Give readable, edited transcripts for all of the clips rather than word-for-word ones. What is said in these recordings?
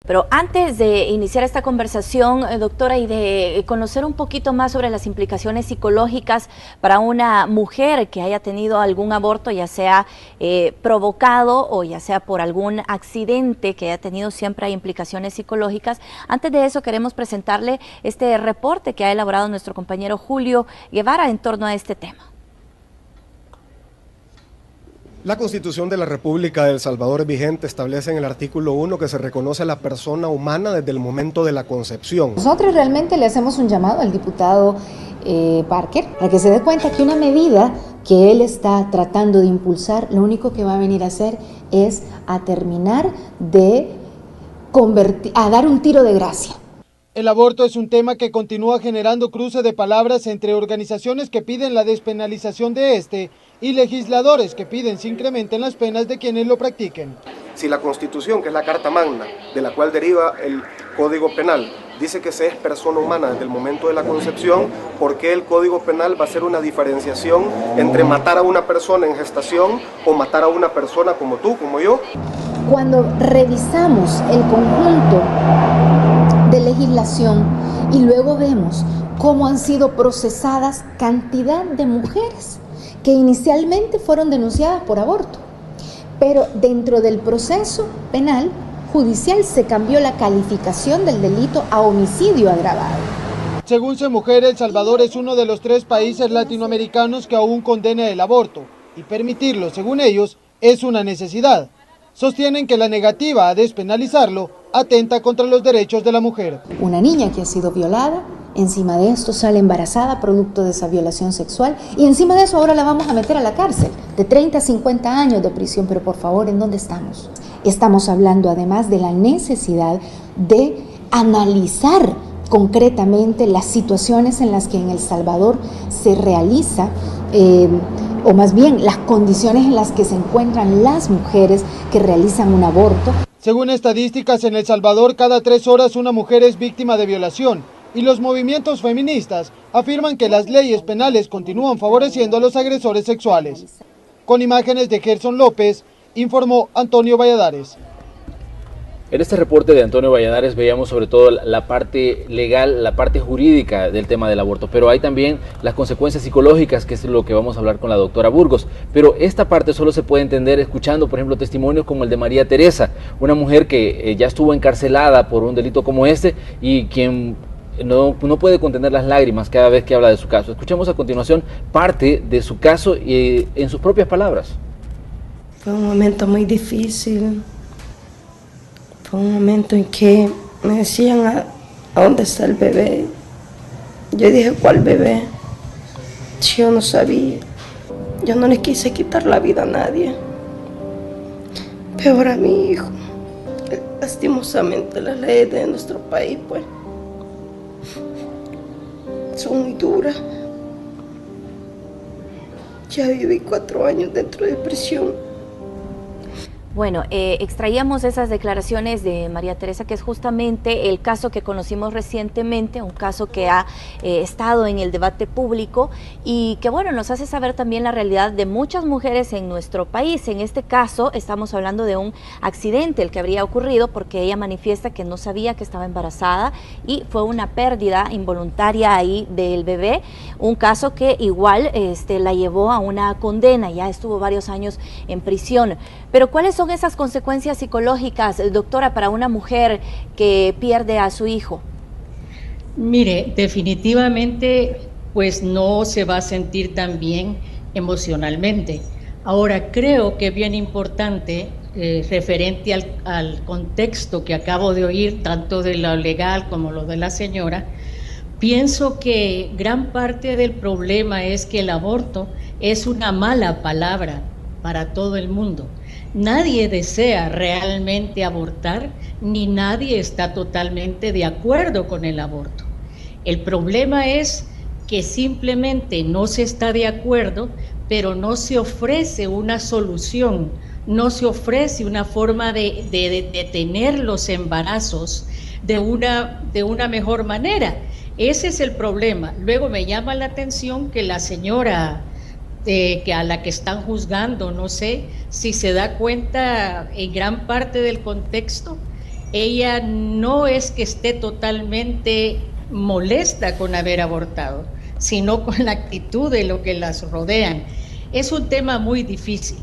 Pero antes de iniciar esta conversación, doctora, y de conocer un poquito más sobre las implicaciones psicológicas para una mujer que haya tenido algún aborto, ya sea provocado o ya sea por algún accidente que haya tenido, siempre hay implicaciones psicológicas. Antes de eso queremos presentarle este reporte que ha elaborado nuestro compañero Julio Guevara en torno a este tema. La Constitución de la República de El Salvador vigente establece en el artículo 1 que se reconoce a la persona humana desde el momento de la concepción. Nosotros realmente le hacemos un llamado al diputado Parker para que se dé cuenta que una medida que él está tratando de impulsar, lo único que va a venir a hacer es a terminar de a dar un tiro de gracia. El aborto es un tema que continúa generando cruce de palabras entre organizaciones que piden la despenalización de este y legisladores que piden se incrementen las penas de quienes lo practiquen. Si la Constitución, que es la Carta Magna, de la cual deriva el Código Penal, dice que se es persona humana desde el momento de la concepción, ¿por qué el Código Penal va a hacer una diferenciación entre matar a una persona en gestación o matar a una persona como tú, como yo? Cuando revisamos el conjunto de legislación y luego vemos cómo han sido procesadas cantidad de mujeres que inicialmente fueron denunciadas por aborto, pero dentro del proceso penal judicial se cambió la calificación del delito a homicidio agravado. Según SEMujer, El Salvador es uno de los 3 países latinoamericanos que aún condena el aborto, y permitirlo, según ellos, es una necesidad. Sostienen que la negativa a despenalizarlo atenta contra los derechos de la mujer. Una niña que ha sido violada, encima de esto sale embarazada producto de esa violación sexual y encima de eso ahora la vamos a meter a la cárcel de 30 a 50 años de prisión. Pero por favor, ¿en dónde estamos? Estamos hablando además de la necesidad de analizar concretamente las situaciones en las que en El Salvador se realiza o más bien las condiciones en las que se encuentran las mujeres que realizan un aborto. Según estadísticas, en El Salvador cada 3 horas una mujer es víctima de violación y los movimientos feministas afirman que las leyes penales continúan favoreciendo a los agresores sexuales. Con imágenes de Gerson López, informó Antonio Valladares. En este reporte de Antonio Valladares veíamos sobre todo la parte legal, la parte jurídica del tema del aborto, pero hay también las consecuencias psicológicas, que es lo que vamos a hablar con la doctora Burgos. Pero esta parte solo se puede entender escuchando, por ejemplo, testimonios como el de María Teresa, una mujer que ya estuvo encarcelada por un delito como este y quien no puede contener las lágrimas cada vez que habla de su caso. Escuchemos a continuación parte de su caso en sus propias palabras. Fue un momento muy difícil. Fue un momento en que me decían ¿a dónde está el bebé? Yo dije, ¿cuál bebé? Yo no sabía. Yo no le quise quitar la vida a nadie. Peor a mi hijo. Lastimosamente las leyes de nuestro país, pues, son muy duras. Ya viví 4 años dentro de prisión. Bueno, extraíamos esas declaraciones de María Teresa, que es justamente el caso que conocimos recientemente, un caso que ha estado en el debate público y que, bueno, nos hace saber también la realidad de muchas mujeres en nuestro país. En este caso estamos hablando de un accidente el que habría ocurrido porque ella manifiesta que no sabía que estaba embarazada y fue una pérdida involuntaria ahí del bebé, un caso que igual la llevó a una condena, ya estuvo varios años en prisión. Pero ¿cuáles son esas consecuencias psicológicas, doctora, para una mujer que pierde a su hijo? Mire, definitivamente pues no se va a sentir tan bien emocionalmente. Ahora, creo que es bien importante, referente al contexto que acabo de oír, tanto de lo legal como lo de la señora, pienso que gran parte del problema es que el aborto es una mala palabra para todo el mundo. Nadie desea realmente abortar, ni nadie está totalmente de acuerdo con el aborto. El problema es que simplemente no se está de acuerdo, pero no se ofrece una solución, no se ofrece una forma de detener los embarazos de una mejor manera. Ese es el problema. Luego me llama la atención que la señora que a la que están juzgando, no sé si se da cuenta en gran parte del contexto, ella no es que esté totalmente molesta con haber abortado, sino con la actitud de lo que las rodean. Es un tema muy difícil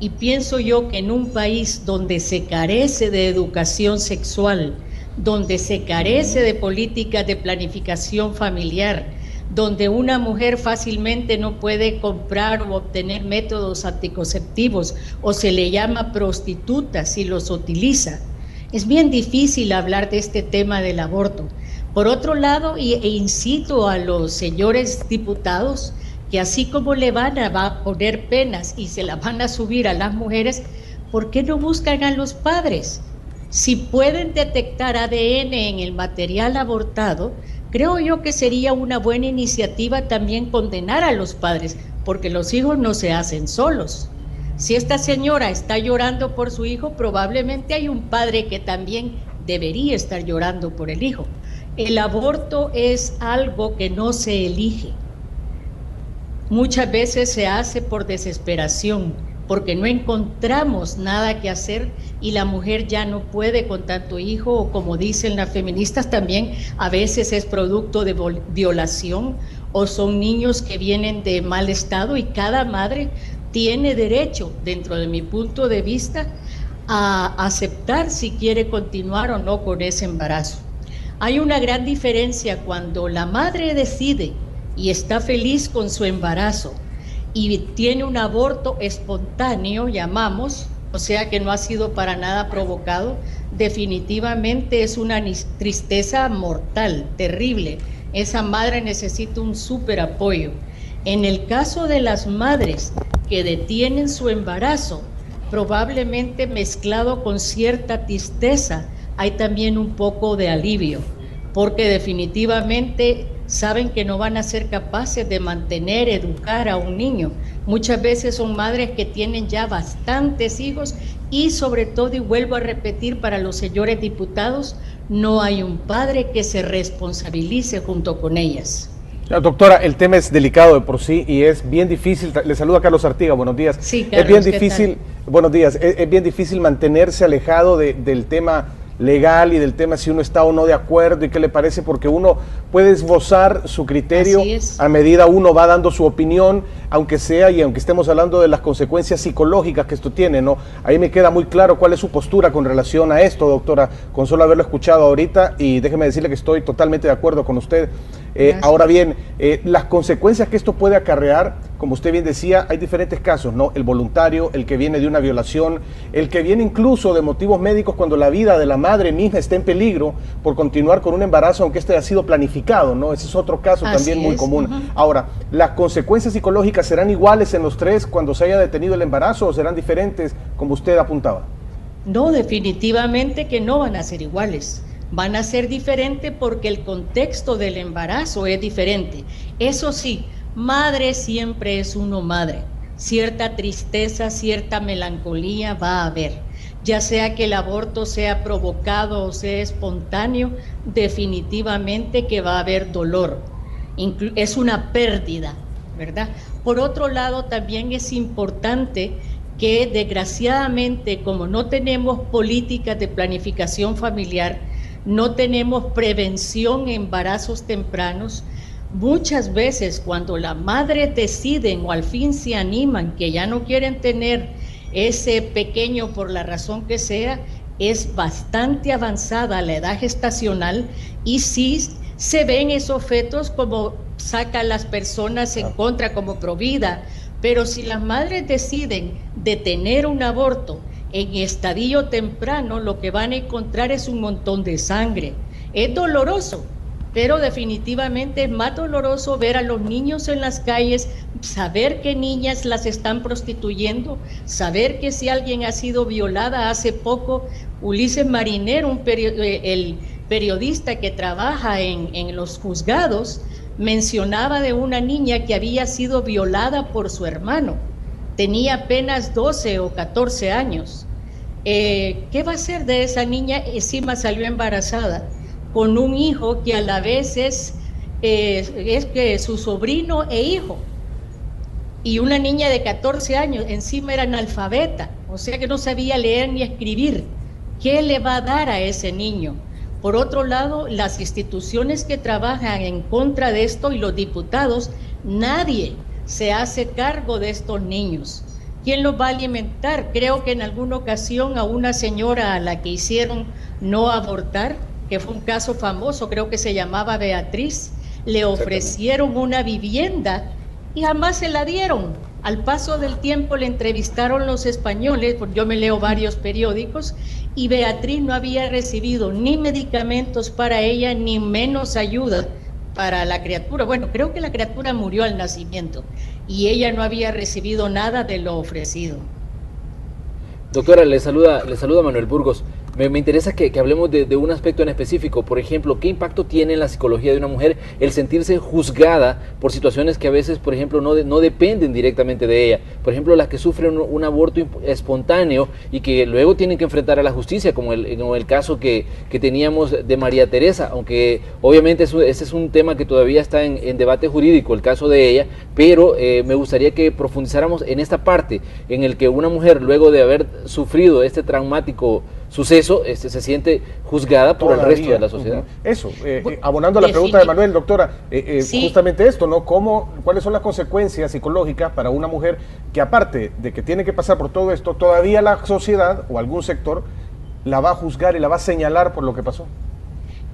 y pienso yo que en un país donde se carece de educación sexual, donde se carece de políticas de planificación familiar, donde una mujer fácilmente no puede comprar o obtener métodos anticonceptivos o se le llama prostituta si los utiliza, es bien difícil hablar de este tema del aborto. Por otro lado, incito a los señores diputados que así como le van a poner penas y se las van a subir a las mujeres, ¿por qué no buscan a los padres? Si pueden detectar ADN en el material abortado, creo yo que sería una buena iniciativa también condenar a los padres, porque los hijos no se hacen solos. Si esta señora está llorando por su hijo, probablemente hay un padre que también debería estar llorando por el hijo. El aborto es algo que no se elige. Muchas veces se hace por desesperación, porque no encontramos nada que hacer y la mujer ya no puede con tanto hijo, o como dicen las feministas también, a veces es producto de violación o son niños que vienen de mal estado, y cada madre tiene derecho, dentro de mi punto de vista, a aceptar si quiere continuar o no con ese embarazo. Hay una gran diferencia cuando la madre decide y está feliz con su embarazo y tiene un aborto espontáneo, llamamos, o sea que no ha sido para nada provocado. Definitivamente es una tristeza mortal, terrible. Esa madre necesita un súper apoyo. En el caso de las madres que detienen su embarazo, probablemente mezclado con cierta tristeza, hay también un poco de alivio, porque definitivamente saben que no van a ser capaces de mantener, educar a un niño. Muchas veces son madres que tienen ya bastantes hijos y sobre todo, y vuelvo a repetir para los señores diputados, no hay un padre que se responsabilice junto con ellas. Doctora, el tema es delicado de por sí y es bien difícil. Le saluda Carlos Artiga, buenos días. Sí, Carlos, es bien difícil, buenos días, es bien difícil mantenerse alejado del tema legal y del tema si uno está o no de acuerdo y qué le parece, porque uno puede esbozar su criterio a medida uno va dando su opinión, aunque sea y aunque estemos hablando de las consecuencias psicológicas que esto tiene, ¿no? Ahí me queda muy claro cuál es su postura con relación a esto, doctora, con solo haberlo escuchado ahorita, y déjeme decirle que estoy totalmente de acuerdo con usted. Ahora bien, las consecuencias que esto puede acarrear, como usted bien decía, hay diferentes casos, ¿no? El voluntario, el que viene de una violación, el que viene incluso de motivos médicos cuando la vida de la madre misma está en peligro por continuar con un embarazo, aunque este haya sido planificado, ¿no? Ese es otro caso también muy común. Ahora, ¿las consecuencias psicológicas serán iguales en los tres cuando se haya detenido el embarazo o serán diferentes, como usted apuntaba? No, definitivamente que no van a ser iguales. Van a ser diferentes porque el contexto del embarazo es diferente. Eso sí, madre siempre es uno madre. Cierta tristeza, cierta melancolía va a haber. Ya sea que el aborto sea provocado o sea espontáneo, definitivamente que va a haber dolor. Es una pérdida, ¿verdad? Por otro lado, también es importante que desgraciadamente, como no tenemos políticas de planificación familiar, no tenemos prevención en embarazos tempranos, muchas veces cuando las madres deciden o al fin se animan que ya no quieren tener ese pequeño por la razón que sea, es bastante avanzada la edad gestacional y sí se ven esos fetos como sacan las personas en contra como provida, pero si las madres deciden detener un aborto en estadio temprano, lo que van a encontrar es un montón de sangre. Es doloroso, pero definitivamente es más doloroso ver a los niños en las calles, saber que niñas las están prostituyendo, saber que si alguien ha sido violada. Hace poco, Ulises Mariner, el periodista que trabaja en los juzgados, mencionaba de una niña que había sido violada por su hermano. Tenía apenas 12 o 14 años. ¿Qué va a hacer de esa niña? Encima salió embarazada con un hijo que a la vez es que su sobrino e hijo. Y una niña de 14 años, encima era analfabeta, o sea que no sabía leer ni escribir. ¿qué le va a dar a ese niño? Por otro lado, las instituciones que trabajan en contra de esto y los diputados, nadie se hace cargo de estos niños. ¿Quién los va a alimentar? Creo que en alguna ocasión a una señora a la que hicieron no abortar, que fue un caso famoso, creo que se llamaba Beatriz, le ofrecieron una vivienda y jamás se la dieron. Al paso del tiempo le entrevistaron los españoles, porque yo me leo varios periódicos, y Beatriz no había recibido ni medicamentos para ella, ni menos ayuda para la criatura. Bueno, creo que la criatura murió al nacimiento y ella no había recibido nada de lo ofrecido. Doctora, le saluda Manuel Burgos. Me interesa que hablemos de un aspecto en específico. Por ejemplo, ¿qué impacto tiene en la psicología de una mujer el sentirse juzgada por situaciones que a veces, por ejemplo, no dependen directamente de ella? Por ejemplo, las que sufren un aborto espontáneo y que luego tienen que enfrentar a la justicia, como el caso que teníamos de María Teresa, aunque obviamente ese es un tema que todavía está en debate jurídico, el caso de ella, pero me gustaría que profundizáramos en esta parte, en el que una mujer, luego de haber sufrido este traumático suceso, se siente juzgada por el resto de la sociedad. Eso, abonando a la pregunta de Manuel, doctora, sí, justamente esto, ¿no? ¿Cuáles son las consecuencias psicológicas para una mujer que, aparte de que tiene que pasar por todo esto, todavía la sociedad o algún sector la va a juzgar y la va a señalar por lo que pasó?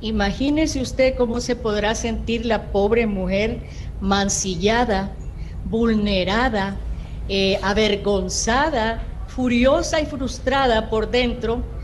Imagínese usted cómo se podrá sentir la pobre mujer mancillada, vulnerada, avergonzada, furiosa y frustrada por dentro,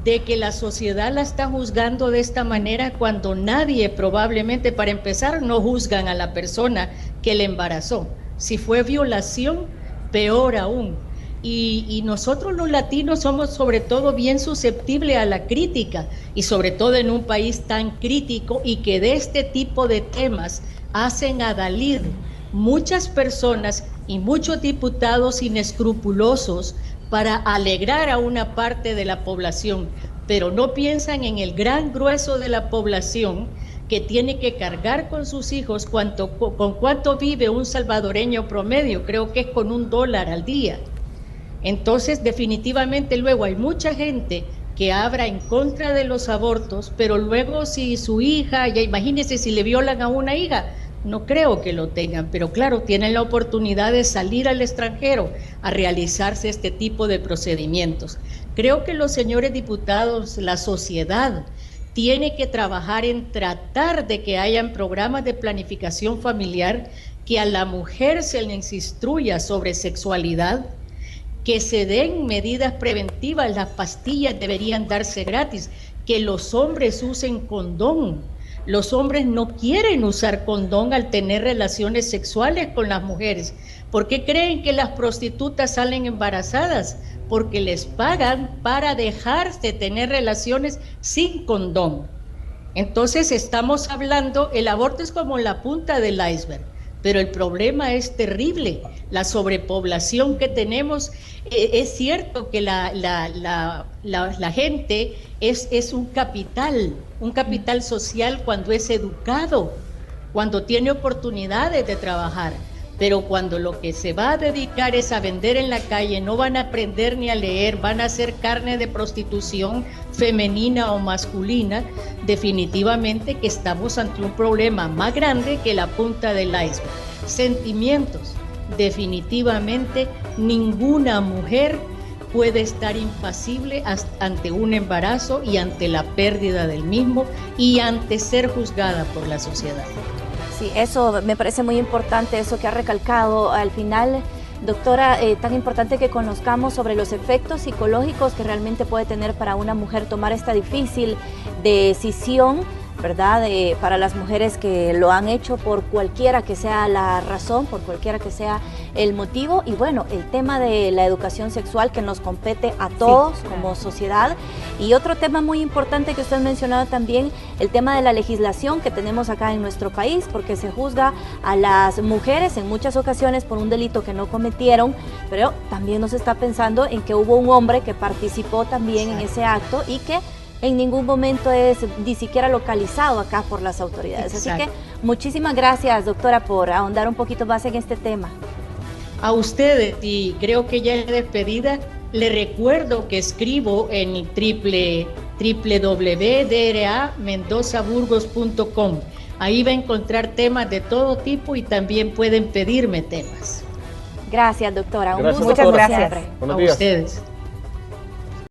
de que la sociedad la está juzgando de esta manera, cuando nadie, probablemente, para empezar, no juzgan a la persona que le embarazó. Si fue violación, peor aún. Y nosotros los latinos somos sobre todo bien susceptibles a la crítica, y sobre todo en un país tan crítico y que de este tipo de temas hacen adalid muchas personas y muchos diputados inescrupulosos para alegrar a una parte de la población, pero no piensan en el gran grueso de la población que tiene que cargar con sus hijos. ¿Con cuánto vive un salvadoreño promedio? Creo que es con $1 al día. Entonces, definitivamente, luego hay mucha gente que habla en contra de los abortos, pero luego si su hija, ya imagínese si le violan a una hija, no creo que lo tengan, pero claro, tienen la oportunidad de salir al extranjero a realizarse este tipo de procedimientos. Creo que los señores diputados, la sociedad, tiene que trabajar en tratar de que hayan programas de planificación familiar, que a la mujer se les instruya sobre sexualidad, que se den medidas preventivas, las pastillas deberían darse gratis, que los hombres usen condón. Los hombres no quieren usar condón al tener relaciones sexuales con las mujeres. ¿Por qué creen que las prostitutas salen embarazadas? Porque les pagan para dejar de tener relaciones sin condón. Entonces estamos hablando, el aborto es como la punta del iceberg, pero el problema es terrible, la sobrepoblación que tenemos. Es cierto que la gente es un capital social cuando es educado, cuando tiene oportunidades de trabajar, pero cuando lo que se va a dedicar es a vender en la calle, no van a aprender ni a leer, van a ser carne de prostitución femenina o masculina, definitivamente que estamos ante un problema más grande que la punta del iceberg. Sentimientos, definitivamente ninguna mujer puede estar impasible ante un embarazo y ante la pérdida del mismo y ante ser juzgada por la sociedad. Sí, eso me parece muy importante, eso que ha recalcado al final, doctora, tan importante que conozcamos sobre los efectos psicológicos que realmente puede tener para una mujer tomar esta difícil decisión, ¿verdad? Para las mujeres que lo han hecho por cualquiera que sea la razón, por cualquiera que sea el motivo. Y bueno, el tema de la educación sexual que nos compete a todos, sí, como sociedad. Y otro tema muy importante que usted mencionaba también, el tema de la legislación que tenemos acá en nuestro país, porque se juzga a las mujeres en muchas ocasiones por un delito que no cometieron, pero también nos está pensando en que hubo un hombre que participó también en ese acto y que en ningún momento es ni siquiera localizado acá por las autoridades. Exacto. Así que muchísimas gracias, doctora, por ahondar un poquito más en este tema. A ustedes, y creo que ya es despedida, Le recuerdo que escribo en www.dramendozaburgos.com. Ahí va a encontrar temas de todo tipo y también pueden pedirme temas. Gracias, doctora. Gracias, un gusto. doctora. Muchas gracias. Buenos A días. ustedes.